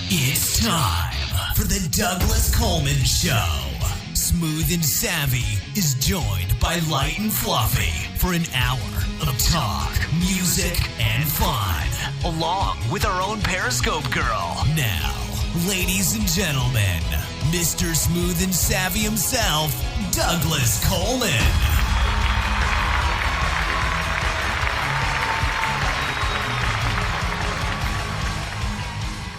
It's time for the Douglas Coleman Show. Smooth and Savvy is joined by Light and Fluffy for an hour of talk, music, and fun, along with our own Periscope girl. Now, ladies and gentlemen, Mr. Smooth and Savvy himself, Douglas Coleman.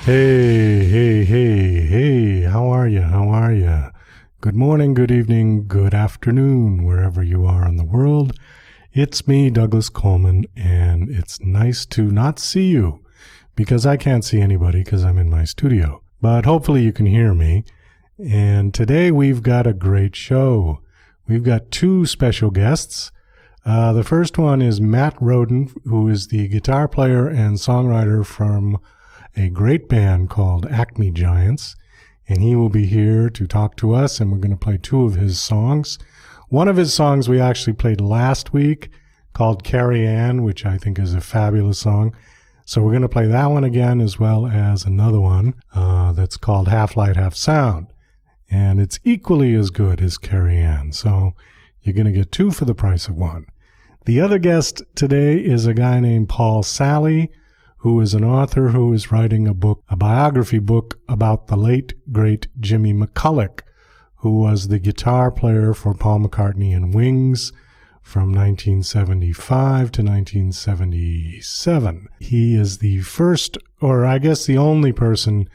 Hey, how are you? Good morning, good evening, good afternoon, wherever you are in the world. It's me, Douglas Coleman, and it's nice to not see you, because I can't see anybody because I'm in my studio. But hopefully you can hear me, and today we've got a great show. We've got two special guests. The first one is Matt Rhoden, who is the guitar player and songwriter from a great band called Acme Giants, and he will be here to talk to us, and we're going to play two of his songs. One of his songs we actually played last week called Carrie Ann, which I think is a fabulous song. So we're going to play that one again, as well as another one that's called Half Light, Half Sound, and it's equally as good as Carrie Ann. So you're going to get two for the price of one. The other guest today is a guy named Paul Salley, who is an author who is writing a biography book about the late, great Jimmy McCulloch, who was the guitar player for Paul McCartney and Wings from 1975 to 1977. He is the first, or I guess the only person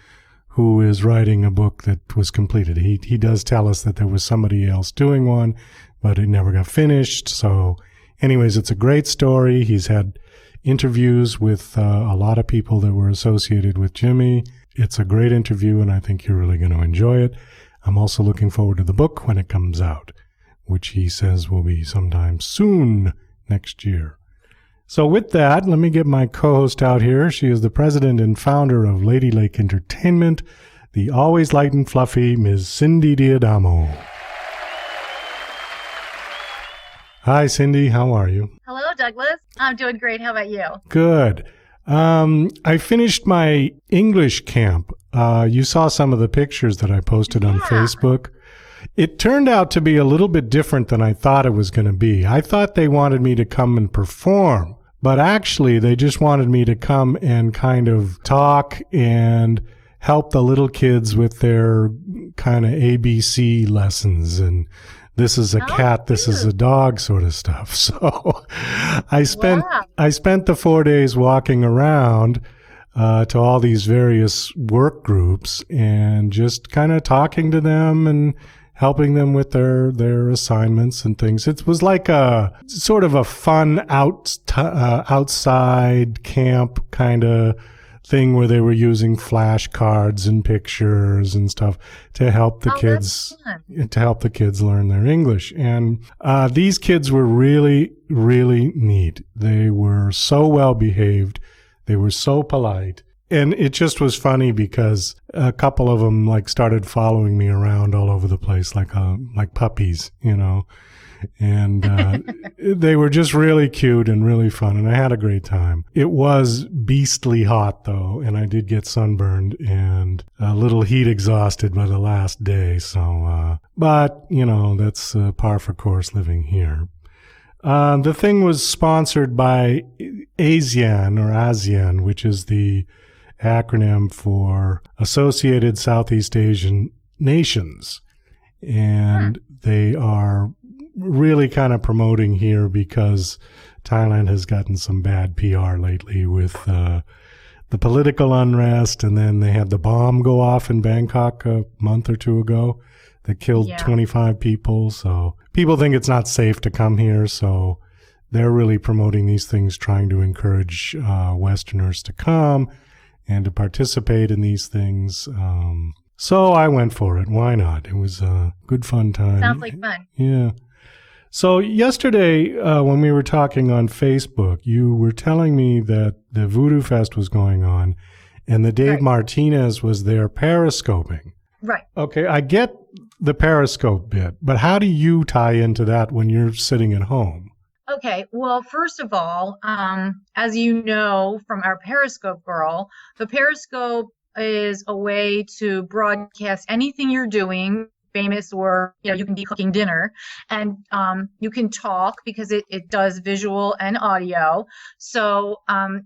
who is writing a book that was completed. He does tell us that there was somebody else doing one, but it never got finished. So anyways, it's a great story. He's had interviews with a lot of people that were associated with Jimmy. It's a great interview, and I think you're really going to enjoy it. I'm also looking forward to the book when it comes out, which he says will be sometime soon next year. So with that, let me get my co-host out here. She is the president and founder of Lady Lake Entertainment, the always light and fluffy Ms. Cindy Diadamo. Hi, Cindy. How are you? Hello, Douglas. I'm doing great. How about you? Good. I finished my English camp. You saw some of the pictures that I posted on Facebook. It turned out to be a little bit different than I thought it was going to be. I thought they wanted me to come and perform, but actually they just wanted me to come and kind of talk and help the little kids with their kind of ABC lessons and this is a cat, this is a dog sort of stuff. So I spent the 4 days walking around to all these various work groups and just kind of talking to them and helping them with their assignments and things. It was like a sort of a fun outside camp kind of thing where they were using flashcards and pictures and stuff to help the kids learn their English. And these kids were really, really neat. They were so well behaved. They were so polite. And it just was funny because a couple of them started following me around all over the place like puppies, you know. And they were just really cute and really fun, and I had a great time. It was beastly hot, though, and I did get sunburned and a little heat exhausted by the last day. So, but, you know, that's par for course living here. The thing was sponsored by ASEAN, which is the acronym for Associated Southeast Asian Nations. And they are really kind of promoting here because Thailand has gotten some bad PR lately with the political unrest, and then they had the bomb go off in Bangkok a month or two ago that killed 25 people. So people think it's not safe to come here, so they're really promoting these things, trying to encourage Westerners to come and to participate in these things. So I went for it. Why not? It was a good fun time. Sounds like fun. Yeah. So yesterday, when we were talking on Facebook, you were telling me that the Voodoo Fest was going on and that Dave Martinez was there periscoping. Right. Okay, I get the Periscope bit, but how do you tie into that when you're sitting at home? Okay, well, first of all, as you know from our Periscope girl, the Periscope is a way to broadcast anything you're doing, famous or, you can be cooking dinner, and you can talk because it does visual and audio. So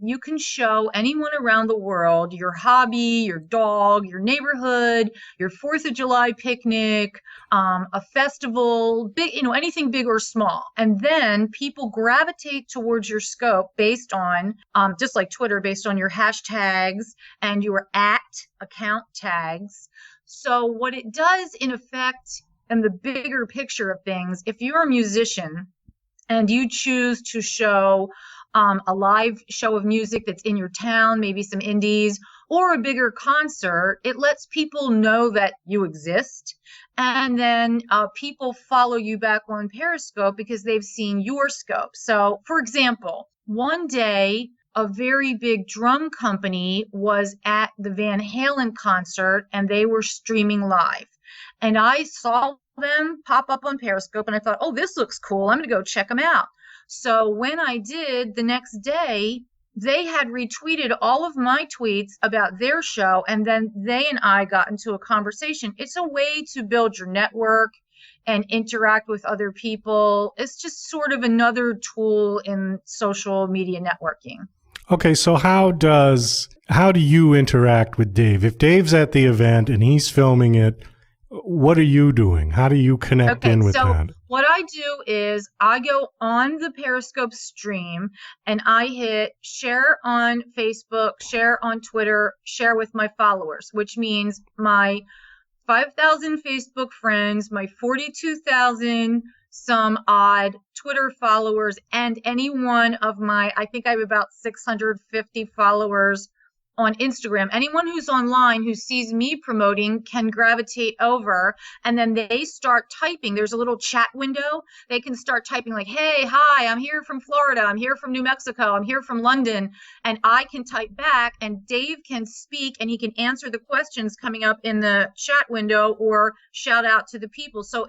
you can show anyone around the world your hobby, your dog, your neighborhood, your 4th of July picnic, a festival, big, anything big or small. And then people gravitate towards your scope based on, just like Twitter, based on your hashtags and your account tags. So what it does in effect, in the bigger picture of things, if you're a musician and you choose to show a live show of music that's in your town, maybe some indies, or a bigger concert, it lets people know that you exist. And then people follow you back on Periscope because they've seen your scope. So, for example, one day, a very big drum company was at the Van Halen concert and they were streaming live. And I saw them pop up on Periscope and I thought, oh, this looks cool. I'm going to go check them out. So when I did, the next day, they had retweeted all of my tweets about their show. And then they and I got into a conversation. It's a way to build your network and interact with other people. It's just sort of another tool in social media networking. Okay, so how do you interact with Dave? If Dave's at the event and he's filming it, what are you doing? How do you connect in with that? What I do is I go on the Periscope stream and I hit share on Facebook, share on Twitter, share with my followers, which means my 5,000 Facebook friends, my 42,000 some odd Twitter followers, and any one of my, I think I have about 650 followers on Instagram. Anyone who's online who sees me promoting can gravitate over, and then they start typing. There's a little chat window. They can start typing like, hey, hi, I'm here from Florida. I'm here from New Mexico. I'm here from London. And I can type back, and Dave can speak, and he can answer the questions coming up in the chat window or shout out to the people. So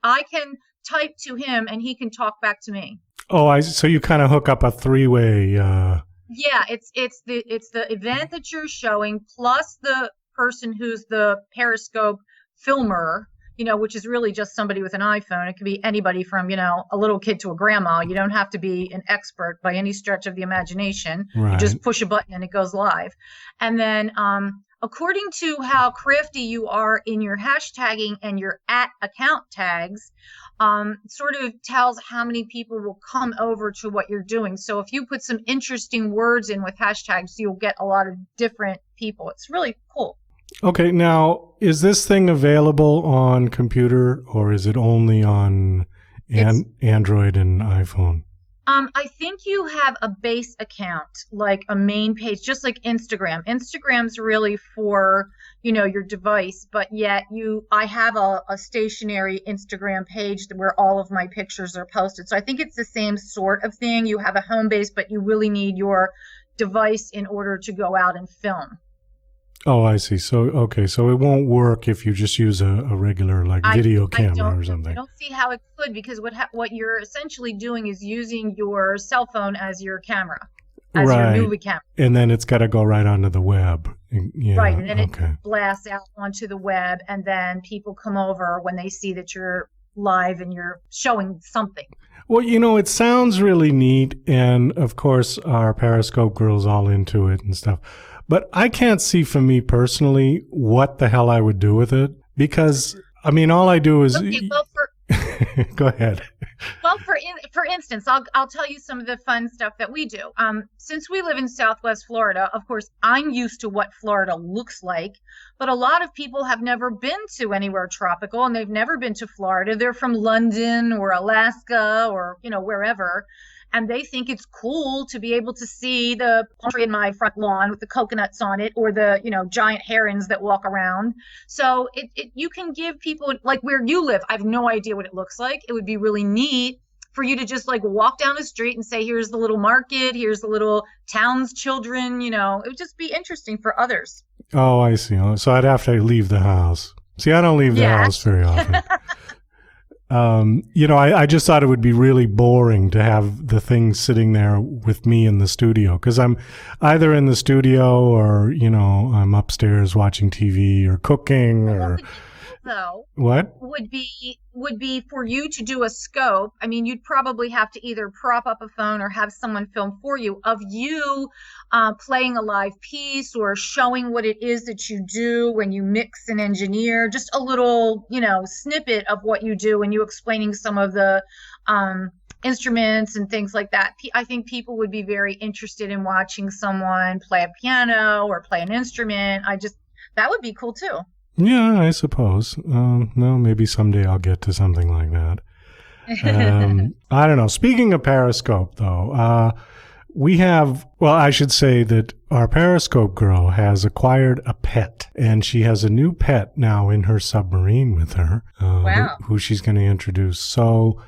I can type to him and he can talk back to me. Oh, so you kind of hook up a three-way. Yeah, it's the event that you're showing plus the person who's the Periscope filmer, which is really just somebody with an iPhone. It could be anybody from, a little kid to a grandma. You don't have to be an expert by any stretch of the imagination. Right. You just push a button and it goes live. And then according to how crafty you are in your hashtagging and your @account tags, sort of tells how many people will come over to what you're doing. So if you put some interesting words in with hashtags, you'll get a lot of different people. It's really cool. Okay, now, is this thing available on computer or is it only on Android and iPhone? I think you have a base account, like a main page, just like Instagram. Instagram's really for, your device, but yet I have a stationary Instagram page where all of my pictures are posted. So I think it's the same sort of thing. You have a home base, but you really need your device in order to go out and film. Oh, I see. So it won't work if you just use a regular video camera or something. I don't see how it could, because what you're essentially doing is using your cell phone as your camera, as your movie camera. And then it's got to go right onto the web. Yeah, right, and then it blasts out onto the web, and then people come over when they see that you're live and you're showing something. Well, it sounds really neat, and of course our Periscope girl's all into it and stuff. But I can't see for me personally what the hell I would do with it, because, all I do is... Okay, well, Go ahead. Well, for instance, I'll tell you some of the fun stuff that we do. Since we live in Southwest Florida, of course, I'm used to what Florida looks like, but a lot of people have never been to anywhere tropical, and they've never been to Florida. They're from London or Alaska or, wherever. And they think it's cool to be able to see the palm tree in my front lawn with the coconuts on it, or the, giant herons that walk around. So you can give people, like where you live, I have no idea what it looks like. It would be really neat for you to just walk down the street and say, here's the little market, here's the little town's children, it would just be interesting for others. Oh, I see. So I'd have to leave the house. See, I don't leave the house very often. I just thought it would be really boring to have the thing sitting there with me in the studio, because I'm either in the studio or, I'm upstairs watching TV or cooking or... Though what would be for you to do a scope. I mean, you'd probably have to either prop up a phone or have someone film for you of you playing a live piece or showing what it is that you do when you mix and engineer, just a little snippet of what you do and you explaining some of the instruments and things like that. I think people would be very interested in watching someone play a piano or play an instrument. That would be cool too. Yeah, I suppose. Maybe someday I'll get to something like that. I don't know. Speaking of Periscope, though, I should say that our Periscope girl has acquired a pet, and she has a new pet now in her submarine with her, wow. who she's going to introduce. So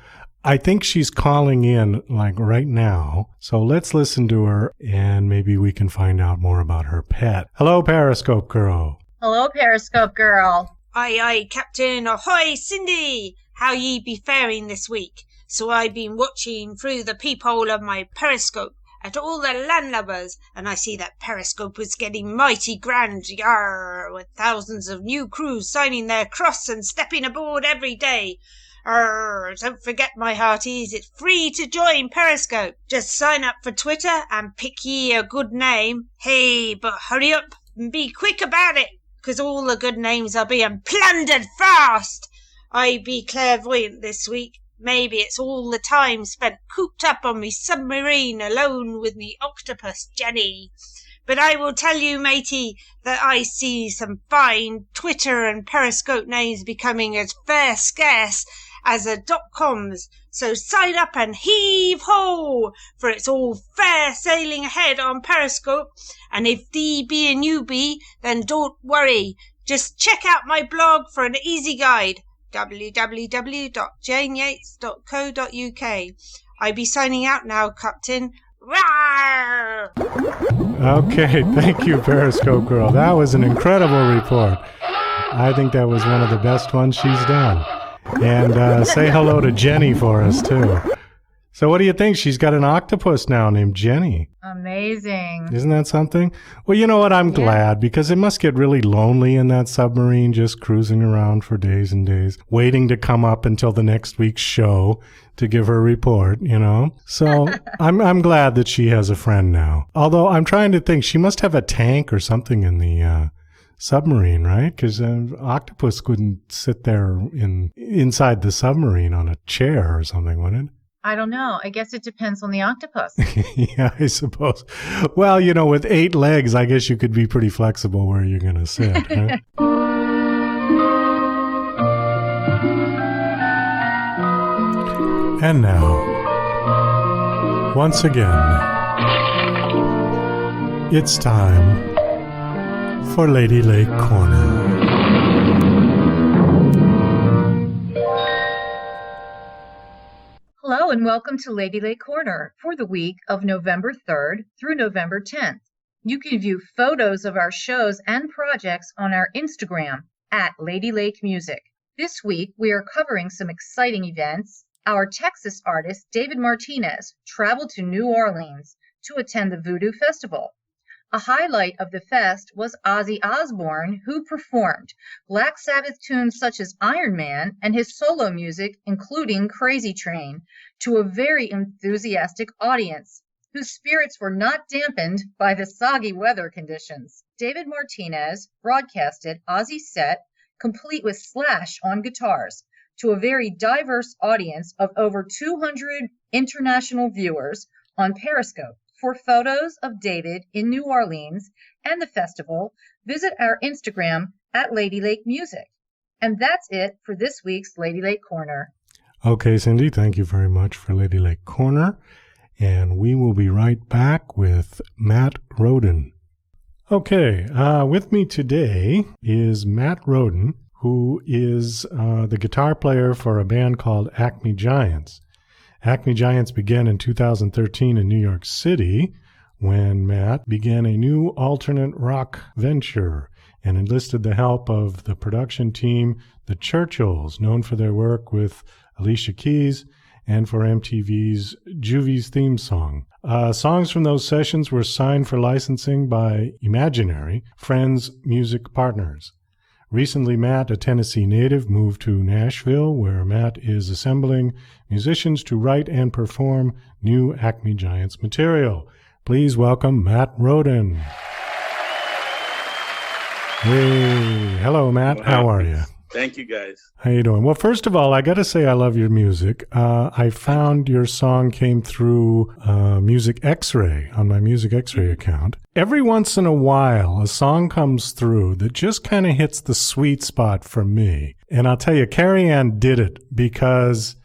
I think she's calling in like right now. So let's listen to her, and maybe we can find out more about her pet. Hello, Periscope girl. Hello, Periscope girl. Aye, Captain. Ahoy, Cindy! How ye be faring this week? So I've been watching through the peephole of my Periscope at all the landlubbers, and I see that Periscope is getting mighty grand, with thousands of new crews signing their cross and stepping aboard every day. Don't forget, my hearties, it's free to join Periscope. Just sign up for Twitter and pick ye a good name. Hey, but hurry up and be quick about it, 'cause all the good names are being plundered fast. I be clairvoyant this week. Maybe it's all the time spent cooped up on me submarine alone with me octopus Jenny. But I will tell you, matey, that I see some fine Twitter and Periscope names becoming as fair scarce as the .coms. So sign up and heave-ho, for it's all fair sailing ahead on Periscope. And if thee be a newbie, then don't worry. Just check out my blog for an easy guide, www.janeyates.co.uk. I be signing out now, Captain. Rawr! Okay, thank you, Periscope girl. That was an incredible report. I think that was one of the best ones she's done. And say hello to Jenny for us, too. So what do you think? She's got an octopus now named Jenny. Amazing. Isn't that something? Well, you know what? I'm glad, because it must get really lonely in that submarine, just cruising around for days and days, waiting to come up until the next week's show to give her report, So I'm glad that she has a friend now. Although I'm trying to think, she must have a tank or something in the submarine, right? Because an octopus couldn't sit there inside the submarine on a chair or something, would it? I don't know. I guess it depends on the octopus. Yeah, I suppose. Well, with 8 legs, I guess you could be pretty flexible where you're going to sit. Huh? And now, once again, it's time for Lady Lake Corner. Hello and welcome to Lady Lake Corner for the week of November 3rd through November 10th. You can view photos of our shows and projects on our Instagram at Lady Lake Music. This week we are covering some exciting events. Our Texas artist David Martinez traveled to New Orleans to attend the Voodoo Festival. A highlight of the fest was Ozzy Osbourne, who performed Black Sabbath tunes such as Iron Man and his solo music, including Crazy Train, to a very enthusiastic audience, whose spirits were not dampened by the soggy weather conditions. David Martinez broadcasted Ozzy's set, complete with Slash on guitars, to a very diverse audience of over 200 international viewers on Periscope. For photos of David in New Orleans and the festival, visit our Instagram at Lady Lake Music. And that's it for this week's Lady Lake Corner. Okay, Cindy, thank you very much for Lady Lake Corner. And we will be right back with Matt Rhoden. Okay, with me today is Matt Rhoden, who is the guitar player for a band called Acme Giants. Acme Giants began in 2013 in New York City when Matt began a new alternate rock venture and enlisted the help of the production team, the Churchills, known for their work with Alicia Keys, and for MTV's Juvie's theme song. Songs from those sessions were signed for licensing by Imaginary, Friends Music Partners. Recently, Matt, a Tennessee native, moved to Nashville, where Matt is assembling musicians to write and perform new Acme Giants material. Please welcome Matt Rhoden. Hey, hello, Matt. Wow. How are you? Thank you, guys. How you doing? Well, first of all, I got to say I love your music. I found your song came through Music X-Ray on my Music X-Ray account. Every once in a while, a song comes through that just kind of hits the sweet spot for me. And I'll tell you, Carrie Ann did it because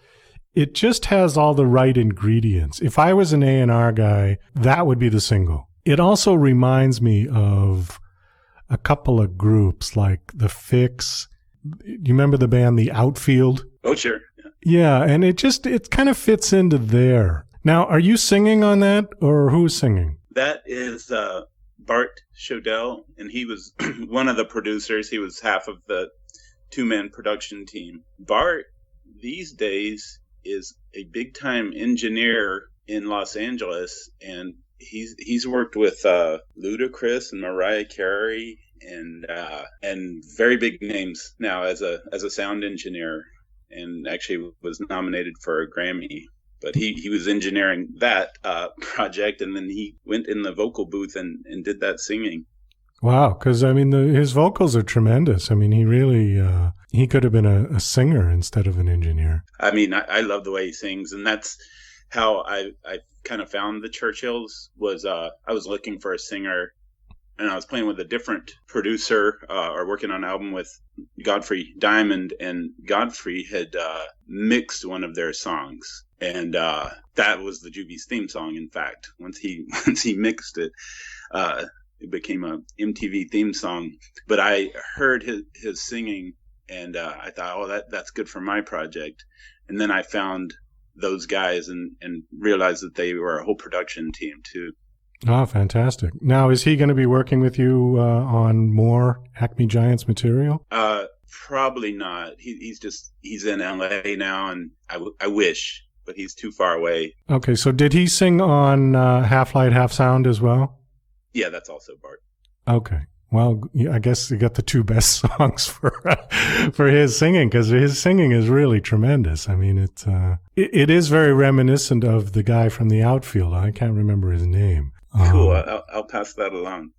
it just has all the right ingredients. If I was an A&R guy, that would be the single. It also reminds me of a couple of groups like The Fix. You remember the band The Outfield? Oh, sure. Yeah, and it kind of fits into there. Now, are you singing on that, or who's singing? That is Bart Shodell, and he was one of the producers. He was half of the two-man production team. Bart, these days, is a big-time engineer in Los Angeles, and he's worked with Ludacris and Mariah Carey and very big names now as a sound engineer, and actually was nominated for a Grammy. But he was engineering that project, and then he went in the vocal booth and did that singing. Wow, because I mean his vocals are tremendous. I mean he really he could have been a singer instead of an engineer. I mean I love the way he sings, and that's how I kind of found the Churchills. Was I was looking for a singer, and I was playing with a different producer or working on an album with Godfrey Diamond, and Godfrey had mixed one of their songs, and that was the Juvie's theme song. In fact, once he mixed it, it became a MTV theme song. But I heard his singing, and I thought, oh, that's good for my project. And then I found those guys and realized that they were a whole production team too. Oh, fantastic. Now, is he going to be working with you on more Acme Giants material? Probably not. He's in LA now, and I wish, but he's too far away. Okay, so did he sing on Half Light, Half Sound as well? Yeah, that's also Bart. Okay. Well, I guess you got the two best songs for his singing, because his singing is really tremendous. I mean, it is very reminiscent of the guy from The Outfield. I can't remember his name. Cool. I'll pass that along.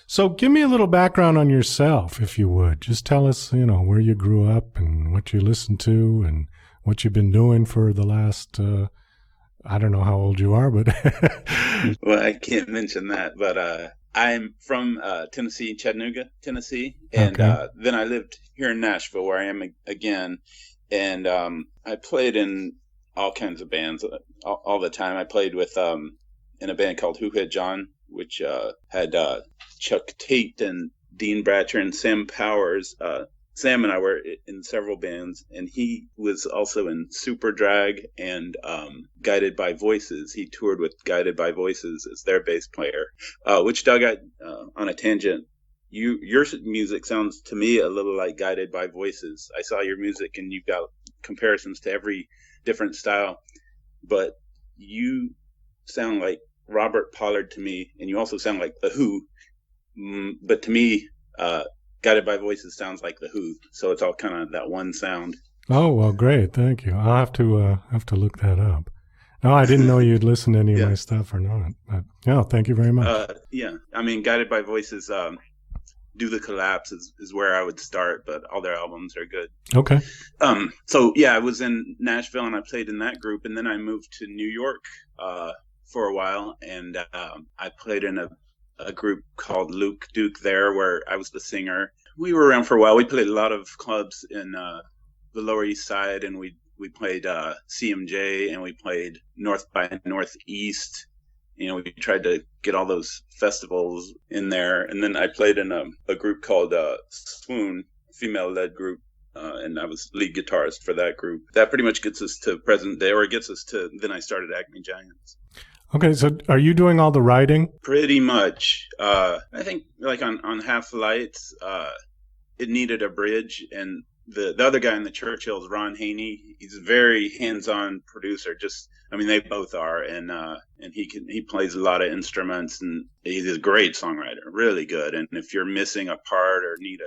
So give me a little background on yourself, if you would. Just tell us, where you grew up and what you listened to and what you've been doing for the last, I don't know how old you are, but... Well, I can't mention that, but I'm from Tennessee, Chattanooga, Tennessee. And Okay. then I lived here in Nashville, where I am again. And I played in all kinds of bands all the time. I played with... in a band called Who Hit John, which had Chuck Tate and Dean Bratcher and Sam Powers. Sam and I were in several bands, and he was also in Super Drag and Guided by Voices. He toured with Guided by Voices as their bass player, which, Doug, on a tangent, your music sounds to me a little like Guided by Voices. I saw your music, and you've got comparisons to every different style, but you sound like Robert Pollard to me, and you also sound like The Who, but to me Guided by Voices sounds like The Who, so it's all kind of that one sound. Oh, well, great. Thank you. I'll have to look that up. No, I didn't know you'd listen to any of my stuff or not. But, yeah, thank you very much. Yeah, I mean, Guided by Voices, Do the Collapse is where I would start, but all their albums are good. Okay. So yeah, I was in Nashville and I played in that group, and then I moved to New York for a while, and I played in a group called Luke Duke there, where I was the singer. We were around for a while. We played a lot of clubs in the Lower East Side, and we played CMJ, and we played North by Northeast. We tried to get all those festivals in there. And then I played in a group called Swoon, female-led group, and I was lead guitarist for that group. That pretty much gets us to present day, or it gets us to, then I started Acme Giants. Okay, so are you doing all the writing? Pretty much. I think like on Half Lights, it needed a bridge, and the other guy in the Churchills, Ron Haney, he's a very hands-on producer. They both are, and he plays a lot of instruments, and he's a great songwriter, really good. And if you're missing a part or need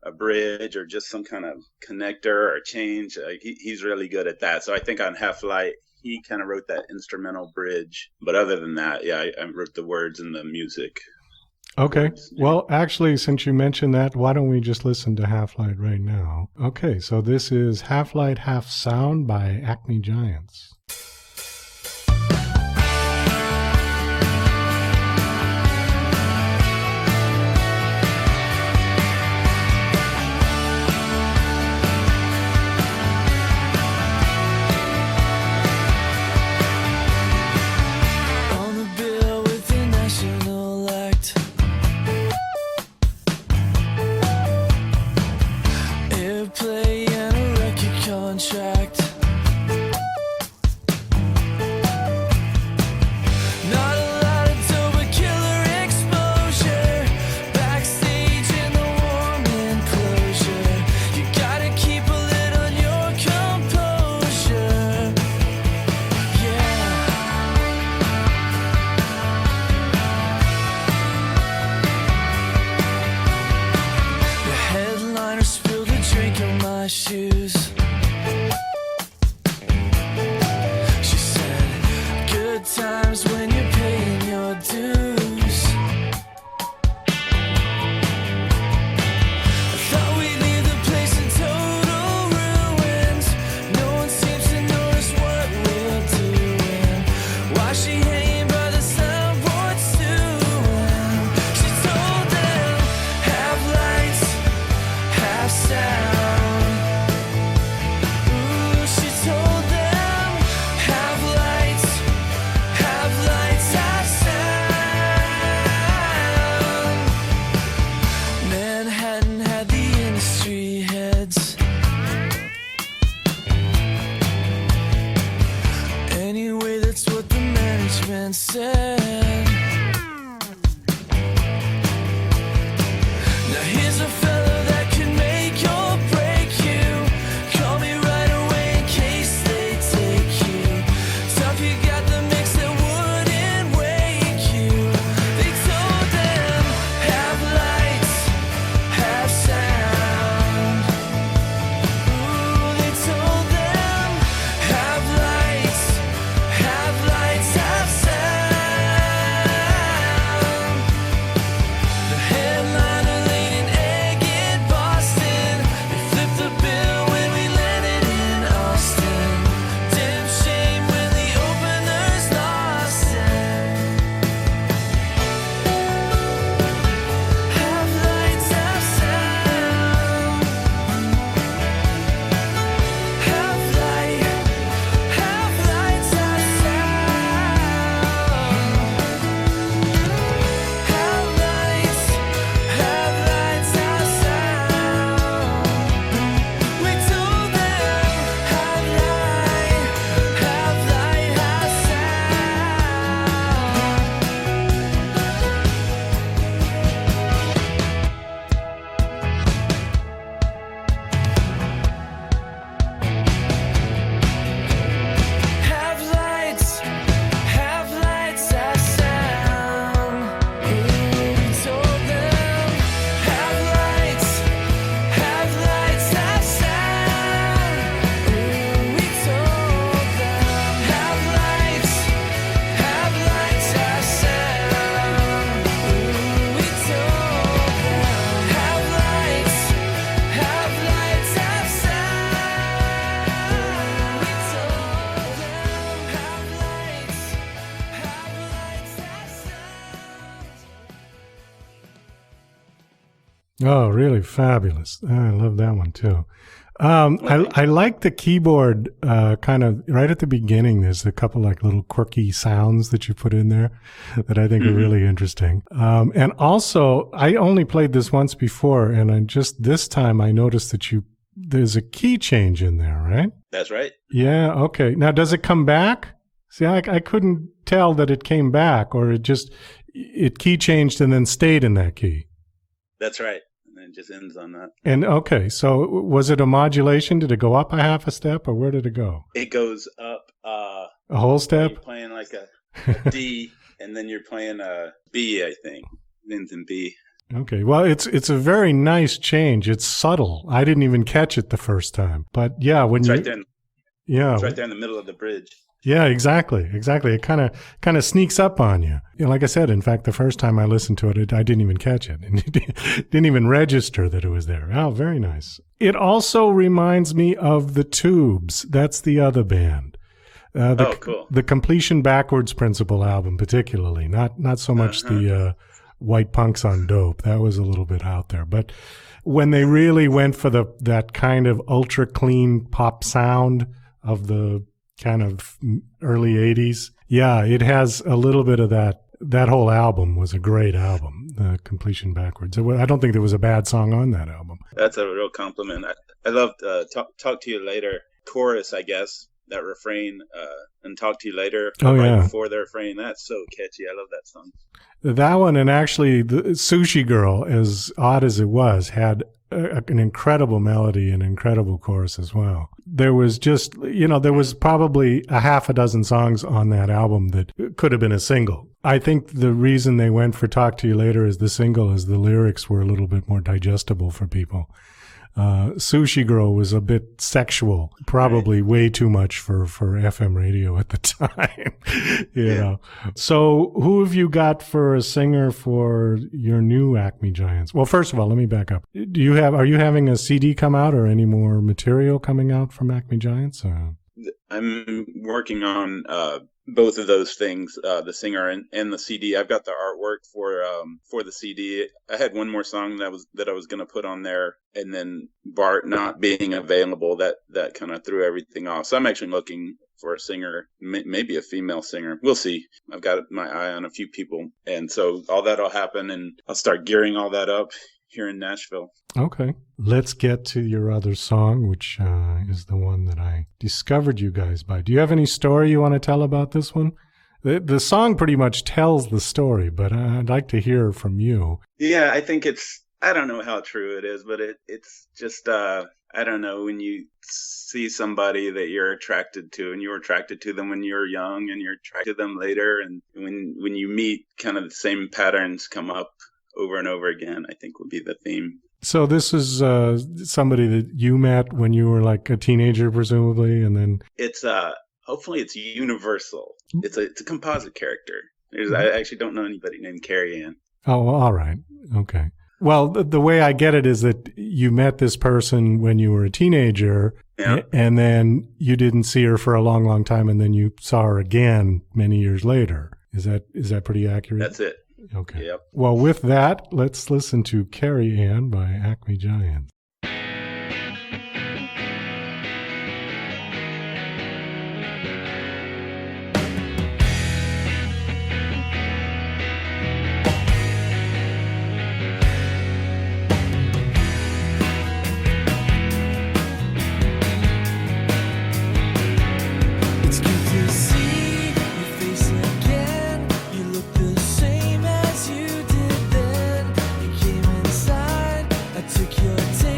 a bridge or just some kind of connector or change, he's really good at that. So I think on Half Light, he kind of wrote that instrumental bridge. But other than that, yeah, I wrote the words and the music. Okay. Well, actually, since you mentioned that, why don't we just listen to Half Light right now? Okay, so this is Half Light, Half Sound by Acme Giants. Oh, really fabulous. I love that one too. I like the keyboard kind of right at the beginning. There's a couple like little quirky sounds that you put in there that I think are really interesting. And also, I only played this once before, and this time I noticed that there's a key change in there, right? That's right. Yeah. Okay. Now, does it come back? See, I couldn't tell that it came back, or it key changed and then stayed in that key. That's right. and it just ends on that. And okay, so was it a modulation? Did it go up a half a step, or where did it go? It goes up a whole step. You're playing like a D, and then you're playing a B, I think. It ends in B. Okay, well, it's a very nice change. It's subtle. I didn't even catch it the first time, but yeah, when it's you right there. It's right there in the middle of the bridge. Yeah, exactly. It kind of sneaks up on you. Like I said, in fact, the first time I listened to it, I didn't even catch it, and it didn't even register that it was there. Oh, very nice. It also reminds me of the Tubes. That's the other band. Cool. The Completion Backwards Principle album, particularly, not so much the White Punks on Dope. That was a little bit out there, but when they really went for that kind of ultra clean pop sound of the kind of early 80s. Yeah, it has a little bit of that. That whole album was a great album, the Completion Backwards. I don't think there was a bad song on that album. That's a real compliment. I loved Talk to You Later chorus, I guess, that refrain, and Talk to You Later before the refrain. That's so catchy. I love that song. That one, and actually the Sushi Girl, as odd as it was, had an incredible melody and incredible chorus as well. There was just, there was probably a half a dozen songs on that album that could have been a single. I think the reason they went for Talk to You Later as the single is the lyrics were a little bit more digestible for people. Sushi Girl was a bit sexual, probably way too much for FM radio at the time. you know. So who have you got for a singer for your new Acme Giants? Well, first of all, let me back up. Are you having a CD come out or any more material coming out from Acme Giants? I'm working on both of those things, the singer and the CD. I've got the artwork for the CD. I had one more song that I was going to put on there, and then Bart not being available, that kind of threw everything off. So I'm actually looking for a singer, maybe a female singer. We'll see. I've got my eye on a few people, and so all that'll happen, and I'll start gearing all that up here in Nashville. Okay. Let's get to your other song, which is the one that I discovered you guys by. Do you have any story you want to tell about this one? The song pretty much tells the story, but I'd like to hear from you. Yeah, I think I don't know how true it is, but it's just, I don't know, when you see somebody that you're attracted to, and you were attracted to them when you were young, and you're attracted to them later, and when you meet, kind of the same patterns come up over and over again, I think would be the theme. So this is somebody that you met when you were like a teenager, presumably, and then it's hopefully it's universal. It's a composite character. I actually don't know anybody named Carrie Ann. Oh, well, all right, okay. Well, the way I get it is that you met this person when you were a teenager, and then you didn't see her for a long, long time, and then you saw her again many years later. Is that pretty accurate? That's it. Okay. Yep. Well, with that, let's listen to Carrie Ann by Acme Giants. Took your time.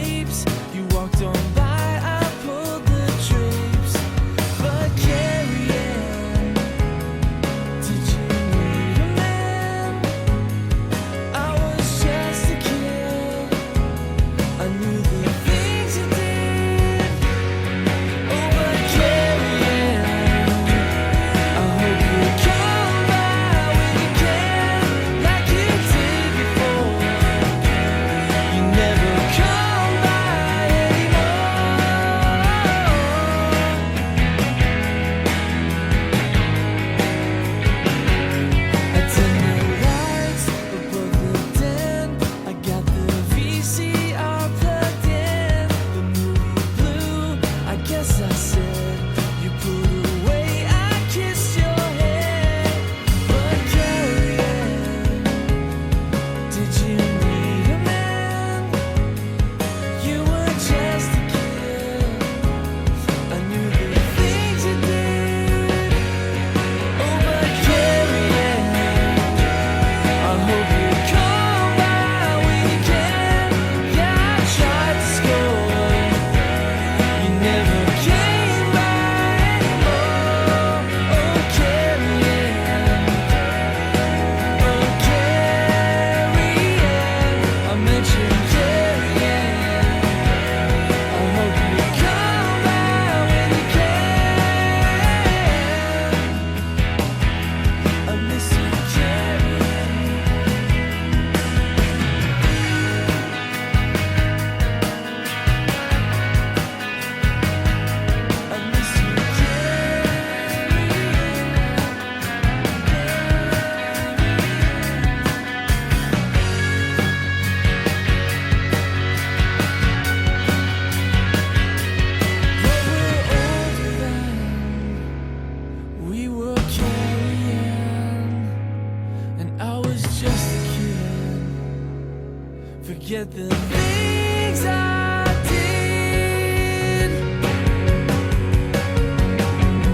Forget the things I did.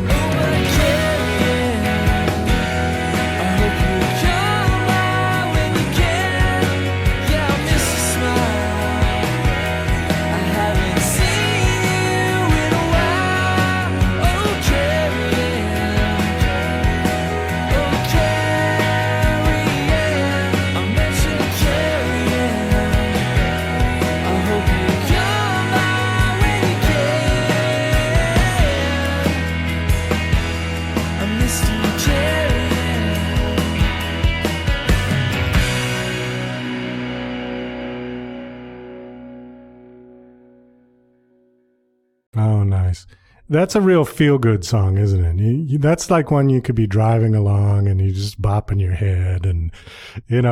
Oh, but Carrie, I hope you come out when you can. Yeah, I miss your smile. I haven't seen you in a while. Oh, Carrie, I miss you, Carrie. I hope you come out when you can. I miss you, Carrie. Oh, nice. That's a real feel-good song, isn't it? That's like one you could be driving along and you just bopping your head, and it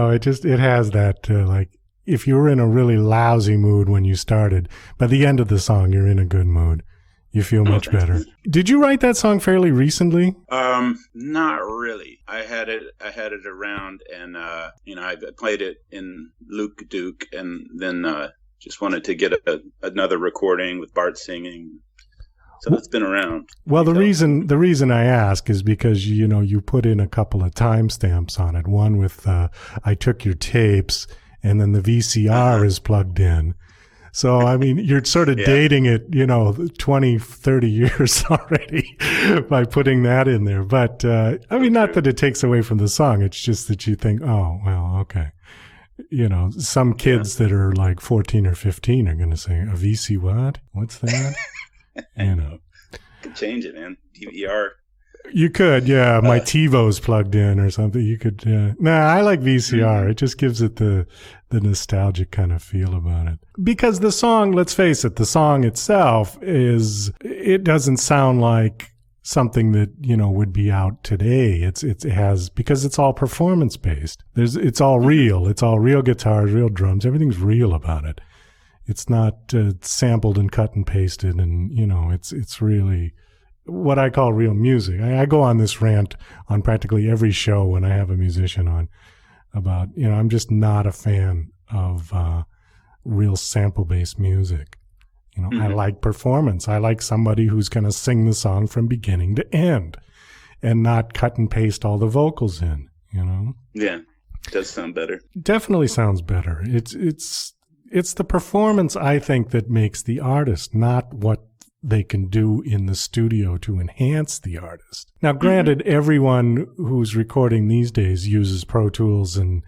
has that like if you were in a really lousy mood when you started, by the end of the song you're in a good mood. You feel much better. Did you write that song fairly recently? Not really. I had it around, and I played it in Luke Duke, and then just wanted to get another recording with Bart singing. So it's been around. Well, the reason I ask is because you put in a couple of timestamps on it. One with I took your tapes, and then the VCR is plugged in. So, I mean, you're sort of dating it, 20, 30 years already by putting that in there. But, I mean, not that it takes away from the song. It's just that you think, oh, well, okay. Some kids that are like 14 or 15 are going to say, a VC what? What's that? Could change it, man. DVR. You could, yeah. My TiVo's plugged in or something. You could. I like VCR. It just gives it the nostalgic kind of feel about it. Because the song, let's face it, the song itself it doesn't sound like something that would be out today. It has, because it's all performance based. It's all real. It's all real guitars, real drums. Everything's real about it. It's not sampled and cut and pasted, and it's really what I call real music. I go on this rant on practically every show when I have a musician on about, I'm just not a fan of real sample-based music. I like performance. I like somebody who's going to sing the song from beginning to end and not cut and paste all the vocals in, Yeah, it does sound better. Definitely sounds better. It's the performance, I think, that makes the artist, not what they can do in the studio to enhance the artist. Now, granted, everyone who's recording these days uses Pro Tools, and,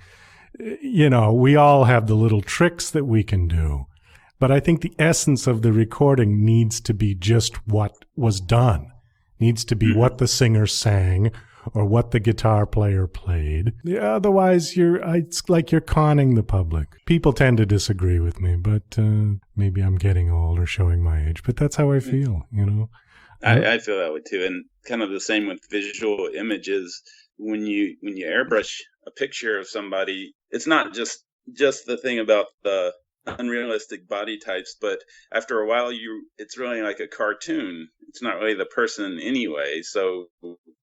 we all have the little tricks that we can do. But I think the essence of the recording needs to be just what was done, needs to be what the singer sang or what the guitar player played. Otherwise, it's like you're conning the public. People tend to disagree with me, but maybe I'm getting old or showing my age, but that's how I feel, I feel that way too. And kind of the same with visual images. When you airbrush a picture of somebody, it's not just the thing about the unrealistic body types, but after a while it's really like a cartoon. It's not really the person anyway. So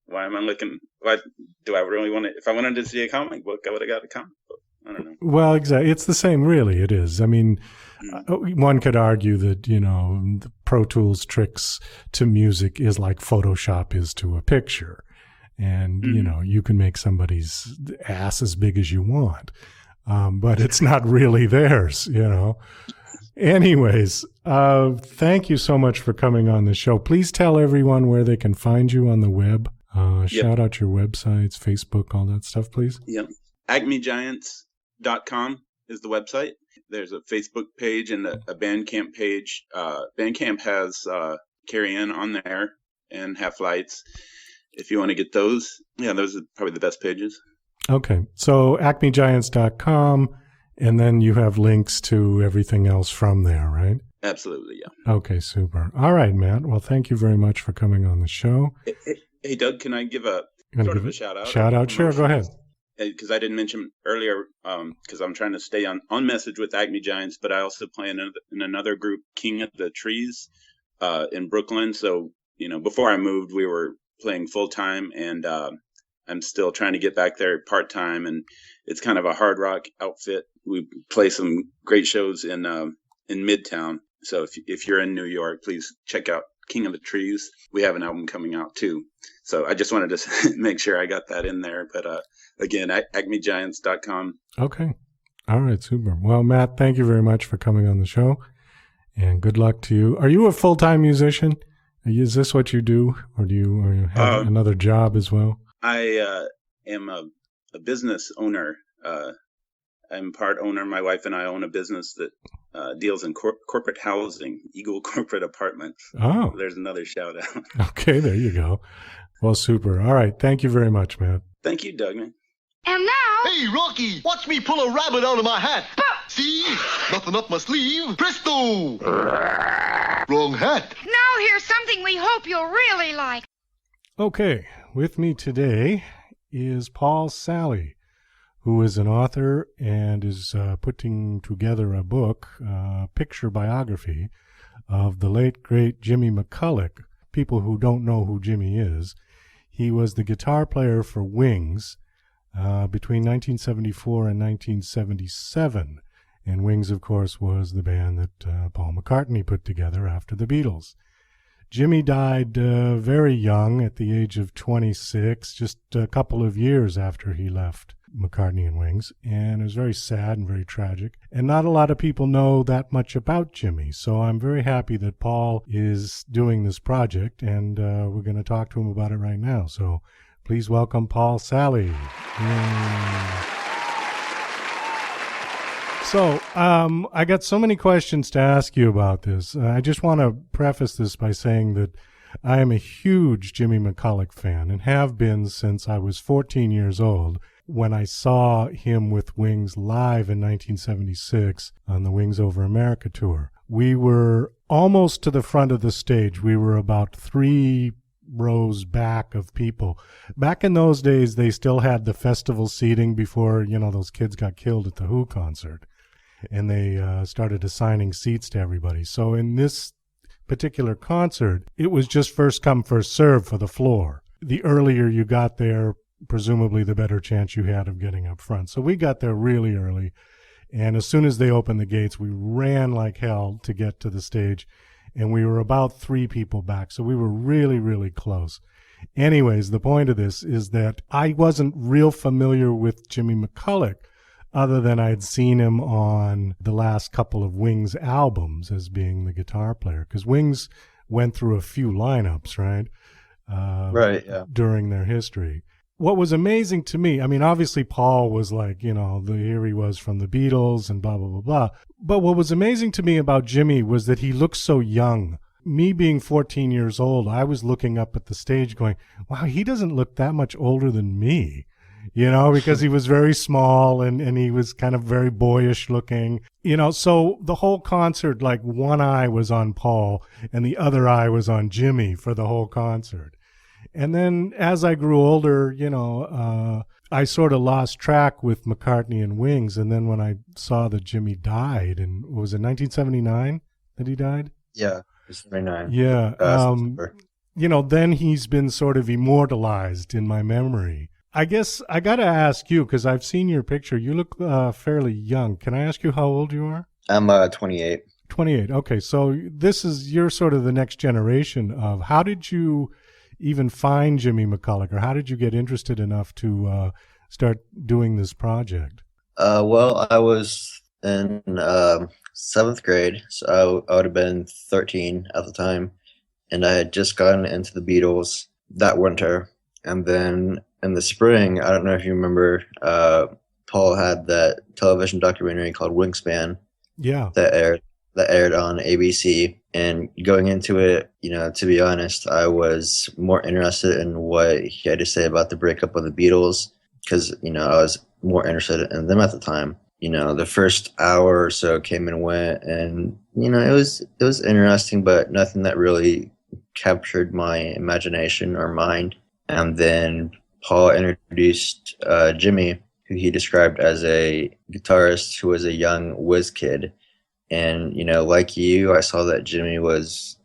why do I really want to? If I wanted to see a comic book, I would have got a comic book. I don't know. Well, exactly. It's the same, really. It is. I mean, one could argue that, the Pro Tools tricks to music is like Photoshop is to a picture. And, you can make somebody's ass as big as you want. But it's not really theirs, Anyways, thank you so much for coming on the show. Please tell everyone where they can find you on the web. Shout out your websites, Facebook, all that stuff, please. Yep. AcmeGiants.com is the website. There's a Facebook page and a Bandcamp page. Bandcamp has Carrie Ann on there and Half Lights. If you want to get those, those are probably the best pages. Okay. So acmegiants.com, and then you have links to everything else from there, right? Absolutely, yeah. Okay, super. All right, Matt. Well, thank you very much for coming on the show. Hey, Doug, can I give a shout out? Shout out? Sure, go ahead. Because I didn't mention earlier, because I'm trying to stay on message with Acme Giants, but I also play in another group, King of the Trees, in Brooklyn. So, before I moved, we were playing full time, and I'm still trying to get back there part time. And it's kind of a hard rock outfit we play some great shows in Midtown. So if you're in New York, please check out King of the Trees. We have an album coming out too. So I just wanted to make sure I got that in there. But again, acmegiants.com. Okay. All right, super. Well, Matt, thank you very much for coming on the show, and good luck to you. Are you a full-time musician? Is this what you do, or do you have another job as well? I am a business owner. I'm part owner. My wife and I own a business that deals in corporate housing, Eagle Corporate Apartments. Oh. There's another shout out. Okay, there you go. Well, super. All right. Thank you very much, Matt. Thank you, Doug. And now... Hey, Rocky, watch me pull a rabbit out of my hat. See? Nothing up my sleeve. Presto! Wrong hat. Now here's something we hope you'll really like. Okay, with me today is Paul Salley, who is an author and is putting together a book, picture biography of the late, great Jimmy McCulloch. People who don't know who Jimmy is, he was the guitar player for Wings between 1974 and 1977. And Wings, of course, was the band that Paul McCartney put together after the Beatles. Jimmy died very young, at the age of 26, just a couple of years after he left McCartney and Wings, and it was very sad and very tragic. And not a lot of people know that much about Jimmy, so I'm very happy that Paul is doing this project, and we're going to talk to him about it right now. So please welcome Paul Salley. So, I got so many questions to ask you about this. I just want to preface this by saying that I am a huge Jimmy McCulloch fan and have been since I was 14 years old when I saw him with Wings live in 1976 on the Wings Over America tour. We were almost to the front of the stage. We were about 3 rows back of people. Back in those days, they still had the festival seating before, those kids got killed at the Who concert. And they started assigning seats to everybody. So in this particular concert, it was just first come, first serve for the floor. The earlier you got there, presumably the better chance you had of getting up front. So we got there really early. And as soon as they opened the gates, we ran like hell to get to the stage. And we were about 3 people back. So we were really, really close. Anyways, the point of this is that I wasn't real familiar with Jimmy McCulloch, other than I'd seen him on the last couple of Wings albums as being the guitar player. Because Wings went through a few lineups, right? Right, yeah. During their history. What was amazing to me, I mean, obviously Paul was like, here he was from the Beatles and blah, blah, blah, blah. But what was amazing to me about Jimmy was that he looked so young. Me being 14 years old, I was looking up at the stage going, wow, he doesn't look that much older than me. Because he was very small and he was kind of very boyish looking, so the whole concert, like one eye was on Paul and the other eye was on Jimmy for the whole concert. And then as I grew older, I sort of lost track with McCartney and Wings. And then when I saw that Jimmy died, and was it 1979 that he died? Yeah, it's 79. Yeah. Then he's been sort of immortalized in my memory. I guess I got to ask you, because I've seen your picture. You look fairly young. Can I ask you how old you are? I'm 28. 28. Okay. So you're sort of the next generation of, how did you even find Jimmy McCulloch, or how did you get interested enough to start doing this project? Well, I was in 7th grade, so I would have been 13 at the time. And I had just gotten into the Beatles that winter. And then in the spring, I don't know if you remember, Paul had that television documentary called Wingspan. Yeah. That aired on ABC. And going into it, to be honest, I was more interested in what he had to say about the breakup of the Beatles, because, I was more interested in them at the time. The first hour or so came and went, and, it was interesting, but nothing that really captured my imagination or mind. And then Paul introduced Jimmy, who he described as a guitarist who was a young whiz kid. And, like you, I saw that Jimmy was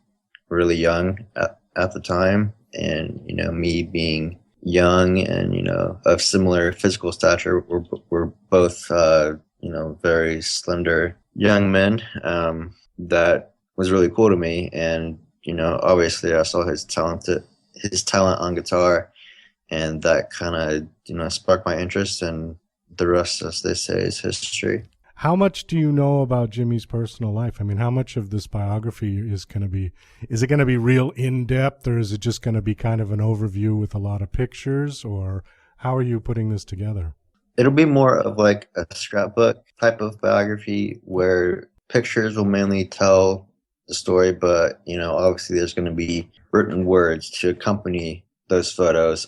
really young at the time. And, me being young and, of similar physical stature, we're both, very slender young men. That was really cool to me. And, obviously I saw his talent on guitar, and that kind of, sparked my interest, and the rest, as they say, is history. How much do you know about Jimmy's personal life? I mean, how much of this biography is it going to be real in-depth, or is it just going to be kind of an overview with a lot of pictures, or how are you putting this together? It'll be more of like a scrapbook type of biography where pictures will mainly tell the story, but, obviously there's going to be written words to accompany those photos.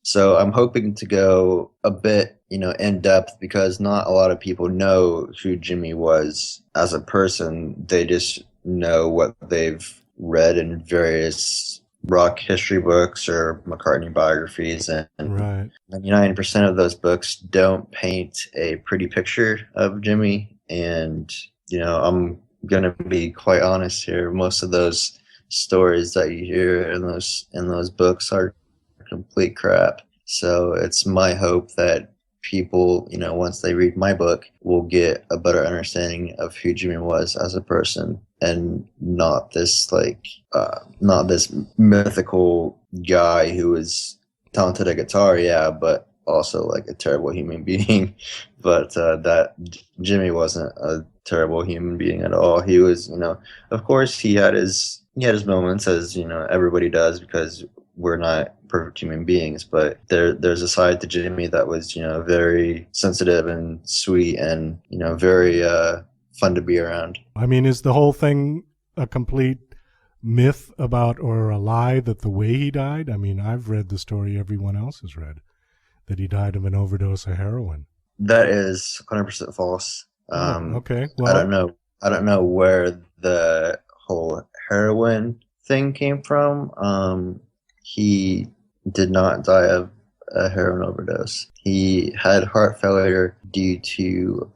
So I'm hoping to go a bit, in depth, because not a lot of people know who Jimmy was as a person. They just know what they've read in various rock history books or McCartney biographies, and right. 99% of those books don't paint a pretty picture of Jimmy. And, I'm going to be quite honest here. Most of those stories that you hear in those books are complete crap. So it's my hope that people, once they read my book, will get a better understanding of who Jimmy was as a person, and not this mythical guy who was talented at guitar, yeah, but also like a terrible human being. But that Jimmy wasn't a terrible human being at all. He was, of course he had his moments, as everybody does, because we're not perfect human beings, but there's a side to Jimmy that was, very sensitive and sweet, and, very fun to be around. I mean, is the whole thing a complete myth about, or a lie, that the way he died? I mean, I've read the story everyone else has read, that he died of an overdose of heroin. That is 100% false. Okay. Well, I don't know where the whole heroin thing came from. He did not die of a heroin overdose. He had heart failure due to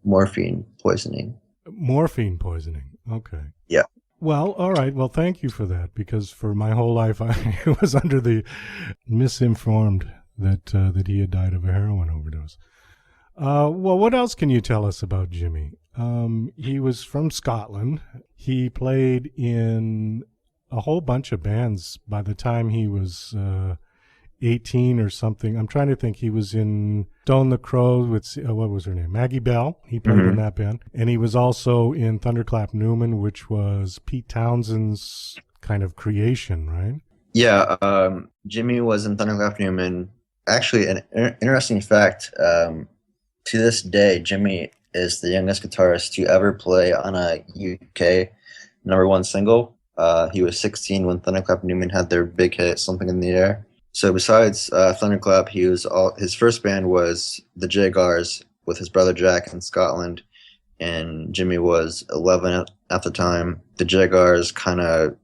morphine poisoning. Morphine poisoning. Okay. Yeah. Well, all right. Well, thank you for that, because for my whole life I was under the misinformed that he had died of a heroin overdose. Well, what else can you tell us about Jimmy? He was from Scotland. He played in a whole bunch of bands by the time he was 18 or something. I'm trying to think. He was in Stone the Crows with, what was her name? Maggie Bell. He played in that band. And he was also in Thunderclap Newman, which was Pete Townshend's kind of creation, right? Yeah, Jimmy was in Thunderclap Newman. Actually, an interesting fact, to this day, Jimmy is the youngest guitarist to ever play on a UK #1 single. He was 16 when Thunderclap Newman had their big hit, Something in the Air. So besides Thunderclap, his first band was the Jagars with his brother Jack in Scotland, and Jimmy was 11 at the time. The Jagars kind of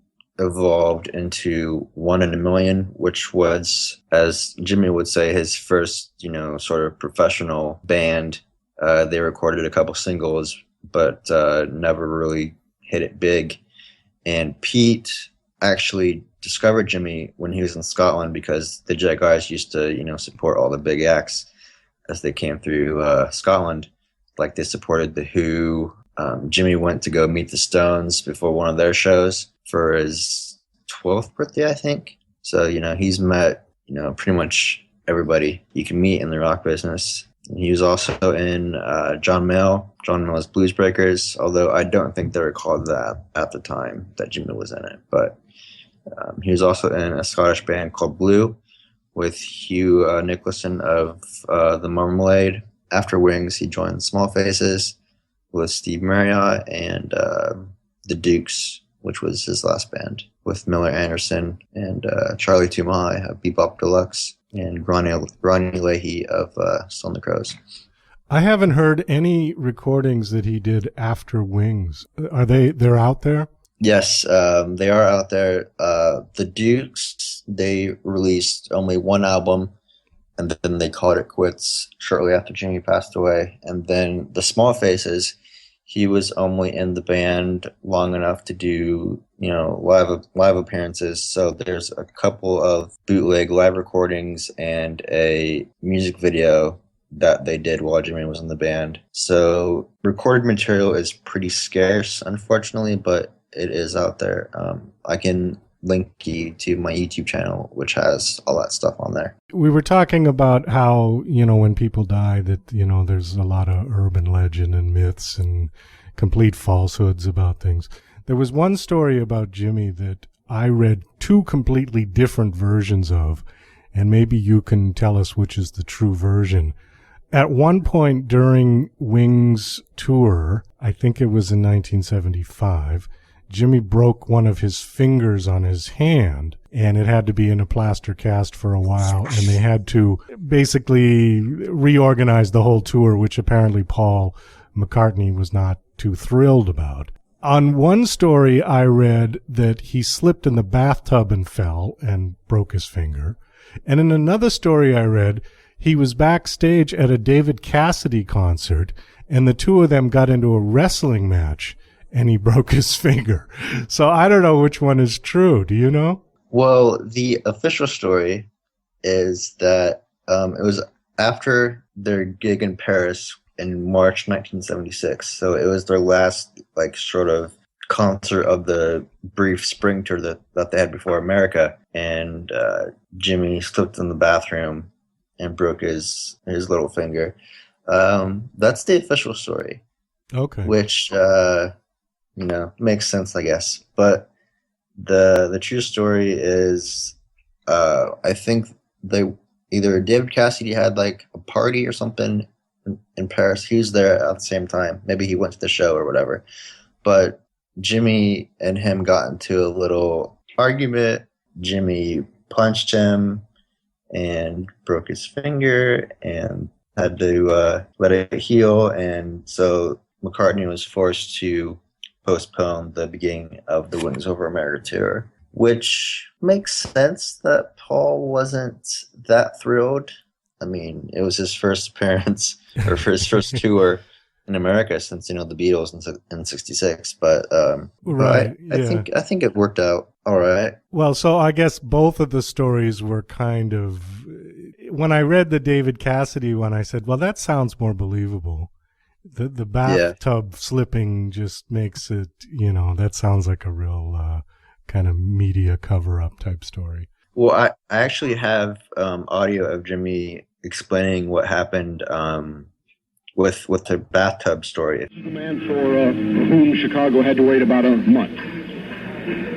evolved into One in a Million, which was, as Jimmy would say, his first, sort of professional band. They recorded a couple singles, but never really hit it big. And Pete actually discovered Jimmy when he was in Scotland, because the Jet Guys used to, support all the big acts as they came through Scotland. Like, they supported The Who. Jimmy went to go meet the Stones before one of their shows for his 12th birthday, I think. So, he's met, pretty much everybody you can meet in the rock business. He was also in John Mayall's Blues Breakers, although I don't think they were called that at the time that Jimmy was in it. But he was also in a Scottish band called Blue with Hugh Nicholson of the Marmalade. After Wings, he joined Small Faces with Steve Marriott and the Dukes, which was his last band, with Miller Anderson and Charlie Tumai of Bebop Deluxe, and Ronnie Leahy of Stone the Crows. I haven't heard any recordings that he did after Wings. They're out there? Yes, they are out there. The Dukes, they released only one album, and then they called it quits shortly after Jimmy passed away. And then the Small Faces, he was only in the band long enough to do, live appearances. So there's a couple of bootleg live recordings and a music video that they did while Jimmy was in the band. So recorded material is pretty scarce, unfortunately, but it is out there. I can link you to my YouTube channel, which has all that stuff on there. We were talking about how, when people die, that, there's a lot of urban legend and myths and complete falsehoods about things. There was one story about Jimmy that I read two completely different versions of, and maybe you can tell us which is the true version. At one point during Wings' tour, I think it was in 1975, Jimmy broke one of his fingers on his hand, and it had to be in a plaster cast for a while, and they had to basically reorganize the whole tour, which apparently Paul McCartney was not too thrilled about. On one story, I read that he slipped in the bathtub and fell and broke his finger. And in another story I read, he was backstage at a David Cassidy concert, and the two of them got into a wrestling match, and he broke his finger. So I don't know which one is true. Do you know? Well, the official story is that it was after their gig in Paris in March 1976. So it was their last, sort of concert of the brief spring tour that they had before America. And Jimmy slipped in the bathroom and broke his little finger. That's the official story. Okay. Which, makes sense, I guess. But the true story is, I think either David Cassidy had a party or something in Paris. He was there at the same time. Maybe he went to the show or whatever. But Jimmy and him got into a little argument. Jimmy punched him and broke his finger and had to let it heal. And so McCartney was forced to postpone the beginning of the Wings Over America tour, which makes sense that Paul wasn't that thrilled. I mean, it was his first appearance or for his first tour in America since the Beatles in '66. But right, I think it worked out all right. Well, so I guess both of the stories were kind of. When I read the David Cassidy one, I said, "Well, that sounds more believable." The bathtub slipping just makes it, that sounds like a real kind of media cover-up type story. Well, I actually have audio of Jimmy explaining what happened with the bathtub story. This is the man for whom Chicago had to wait about a month.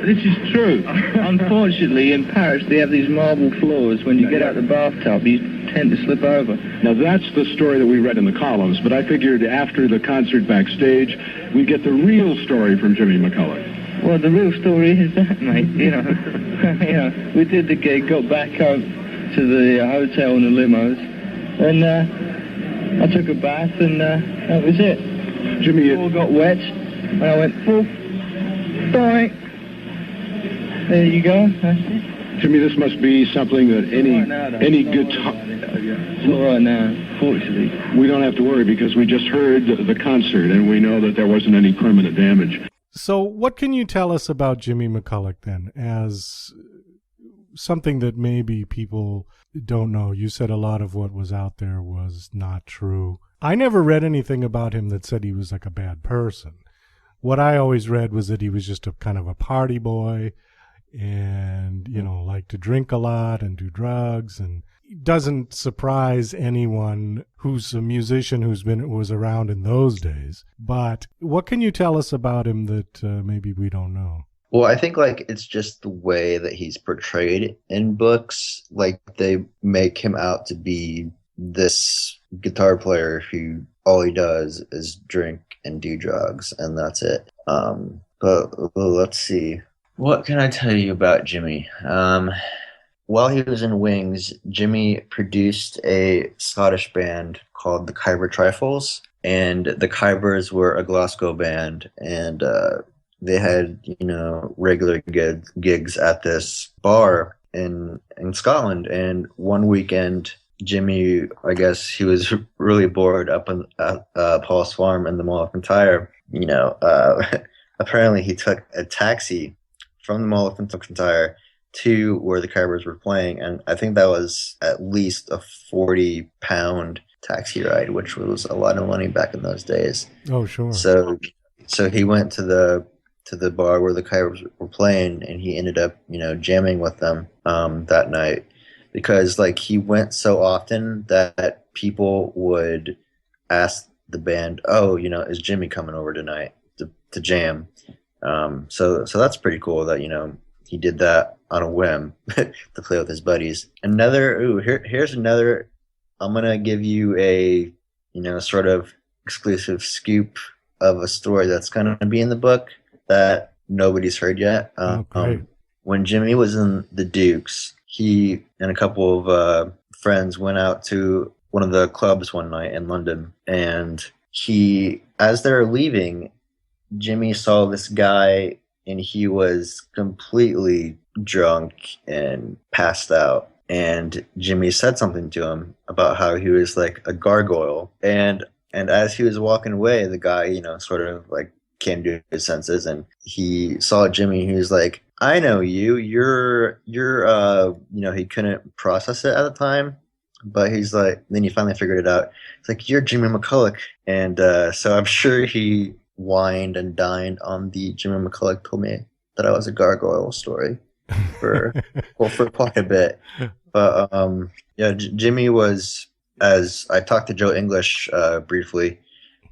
This is true. Unfortunately, in Paris, they have these marble floors. When you get out the bathtub, you tend to slip over. Now, that's the story that we read in the columns, but I figured after the concert backstage, we'd get the real story from Jimmy McCulloch. Well, the real story is that, mate. We did the gig, got back up to the hotel in the limos, and I took a bath, and that was it. Jimmy, all got wet, and I went, poof, boing. There you go. That's it. Jimmy, this must be something that any guitar... It's all right now, fortunately. We don't have to worry because we just heard the concert and we know that there wasn't any permanent damage. So what can you tell us about Jimmy McCulloch then, as something that maybe people don't know? You said a lot of what was out there was not true. I never read anything about him that said he was like a bad person. What I always read was that he was just a kind of a party boy and, liked to drink a lot and do drugs, and doesn't surprise anyone who's a musician was around in those days. But what can you tell us about him that maybe we don't know? Well, I think it's just the way that he's portrayed in books. They make him out to be this guitar player who all he does is drink and do drugs, and that's it. But let's see. What can I tell you about Jimmy? While he was in Wings, Jimmy produced a Scottish band called the Khyber Trifles, and the Khybers were a Glasgow band, and they had regular gigs at this bar in Scotland. And one weekend, Jimmy, I guess he was really bored up at Paul's farm in the Mall of Kintyre. Apparently he took a taxi from the Mall of Kintyre to where the Khybers were playing, and I think that was at least a 40-pound taxi ride, which was a lot of money back in those days. Oh, sure. So he went to the bar where the Kyros were playing, and he ended up, jamming with them that night, because like he went so often that people would ask the band, "Oh, is Jimmy coming over tonight to jam?" So that's pretty cool that he did that on a whim to play with his buddies. Here's another. I'm gonna give you a sort of exclusive scoop of a story that's gonna be in the book that nobody's heard yet. Great. When Jimmy was in the Dukes, he and a couple of friends went out to one of the clubs one night in London, and as they're leaving, Jimmy saw this guy, and he was completely drunk and passed out. And Jimmy said something to him about how he was like a gargoyle. And as he was walking away, the guy, sort of like came to his senses, and he saw Jimmy. He was like, "I know you. You're he couldn't process it at the time, but he's like, then he finally figured it out. It's like, you're Jimmy McCulloch." And so I'm sure he wined and dined on the Jimmy McCulloch told me that I was a gargoyle story for quite a bit. But Jimmy was, as I talked to Joe English briefly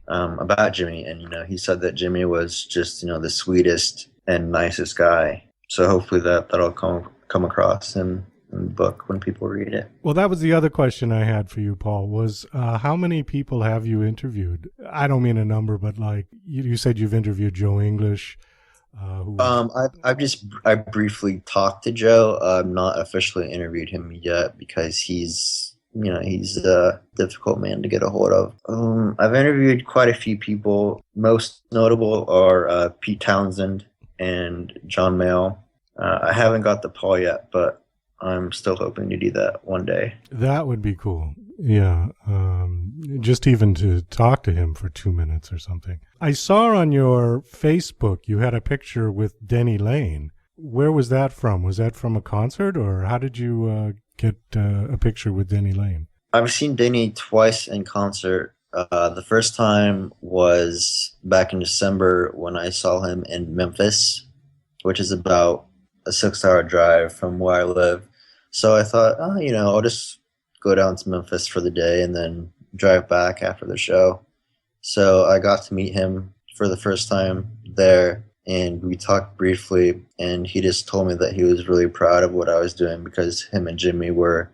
about Jimmy, and he said that Jimmy was just the sweetest and nicest guy. So hopefully that'll come across in the book when people read it. Well, that was the other question I had for you, Paul, was how many people have you interviewed? I don't mean a number, but like you said you've interviewed Joe English. I briefly talked to Joe. I've not officially interviewed him yet because he's a difficult man to get a hold of. I've interviewed quite a few people. Most notable are Pete Townsend and John Mayall. I haven't got to Paul yet, but I'm still hoping to do that one day. That would be cool. Yeah. Just even to talk to him for 2 minutes or something. I saw on your Facebook you had a picture with Denny Lane. Where was that from? Was that from a concert, or how did you get a picture with Denny Lane? I've seen Denny twice in concert. The first time was back in December when I saw him in Memphis, which is about a 6-hour drive from where I live. So I thought, I'll just go down to Memphis for the day and then drive back after the show. So I got to meet him for the first time there, and we talked briefly, and he just told me that he was really proud of what I was doing because him and Jimmy were,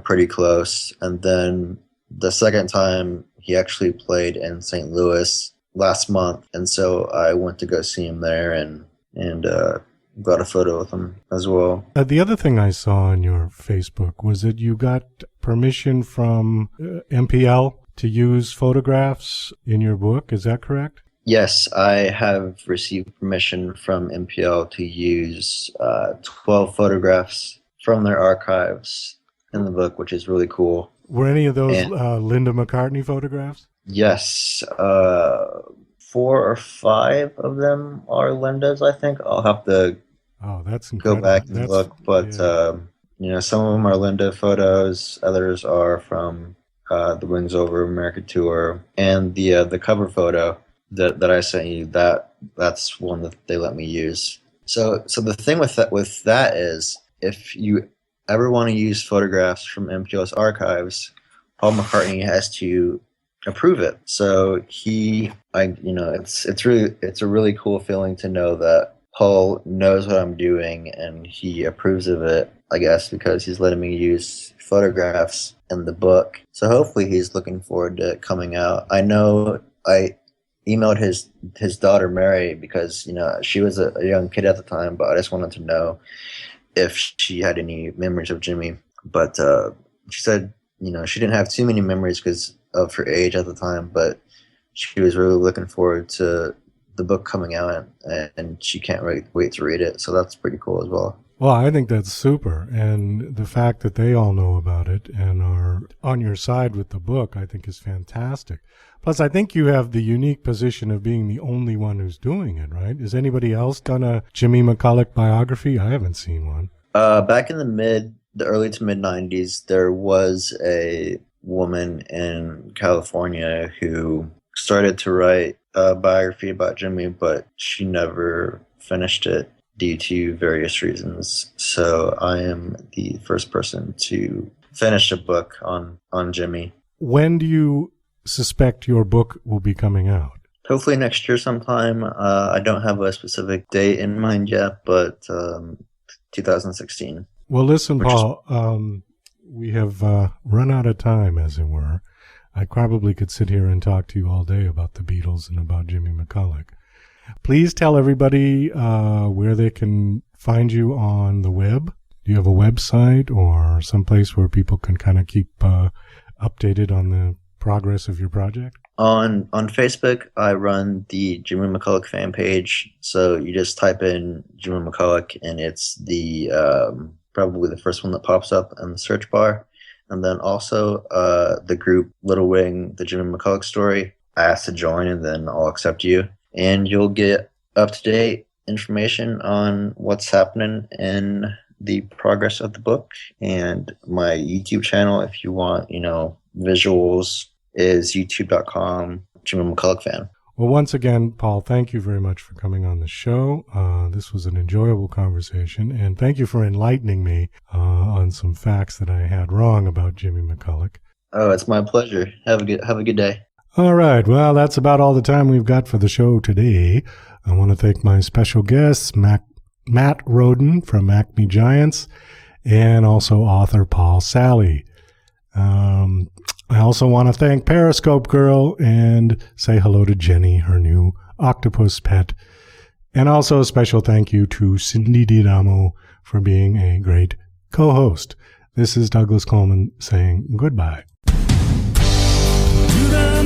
pretty close. And then the second time he actually played in St. Louis last month, and so I went to go see him there and got a photo with him as well. The other thing I saw on your Facebook was that you got permission from MPL to use photographs in your book. Is that correct? Yes, I have received permission from MPL to use 12 photographs from their archives in the book, which is really cool. Were any of those Linda McCartney photographs? Yes. 4 or 5 of them are Linda's, I think. I'll have to that's go back and look. But, some of them are Linda photos. Others are from the Wings Over America tour. And the cover photo that I sent you, that's one that they let me use. So the thing with that is, if you ever want to use photographs from MPL's archives, Paul McCartney has to approve it. So it's a really cool feeling to know that Paul knows what I'm doing and he approves of it, I guess, because he's letting me use photographs in the book. So hopefully he's looking forward to it coming out. I know I emailed his daughter Mary because she was a young kid at the time, but I just wanted to know if she had any memories of Jimmy. But she said she didn't have too many memories because of her age at the time, but she was really looking forward to the book coming out, and she can't wait to read it. So that's pretty cool as well. Well, I think that's super. And the fact that they all know about it and are on your side with the book, I think is fantastic. Plus, I think you have the unique position of being the only one who's doing it, right? Has anybody else done a Jimmy McCulloch biography? I haven't seen one. Back in the early to mid 90s, there was a woman in California who started to write a biography about Jimmy, but she never finished it due to various reasons. So I am the first person to finish a book on Jimmy. When do you suspect your book will be coming out? Hopefully next year sometime. I don't have a specific date in mind yet, but 2016. Well, listen, Paul, we have run out of time, as it were. I probably could sit here and talk to you all day about the Beatles and about Jimmy McCulloch. Please tell everybody where they can find you on the web. Do you have a website or someplace where people can kind of keep updated on the progress of your project? On Facebook, I run the Jimmy McCulloch fan page. So you just type in Jimmy McCulloch, and it's the probably the first one that pops up in the search bar. And then also the group Little Wing, the Jimmy McCulloch story. Ask to join, and then I'll accept you. And you'll get up-to-date information on what's happening in the progress of the book. And my YouTube channel, if you want, visuals, is youtube.com, Jimmy McCulloch fan. Well, once again, Paul, thank you very much for coming on the show. This was an enjoyable conversation, and thank you for enlightening me on some facts that I had wrong about Jimmy McCulloch. Oh, it's my pleasure. Have a good day. All right. Well, that's about all the time we've got for the show today. I want to thank my special guests, Matt Rhoden from Acme Giants, and also author Paul Salley. I also want to thank Periscope Girl and say hello to Jenny, her new octopus pet. And also a special thank you to Cindy DiDamo for being a great co-host. This is Douglas Coleman saying goodbye. To the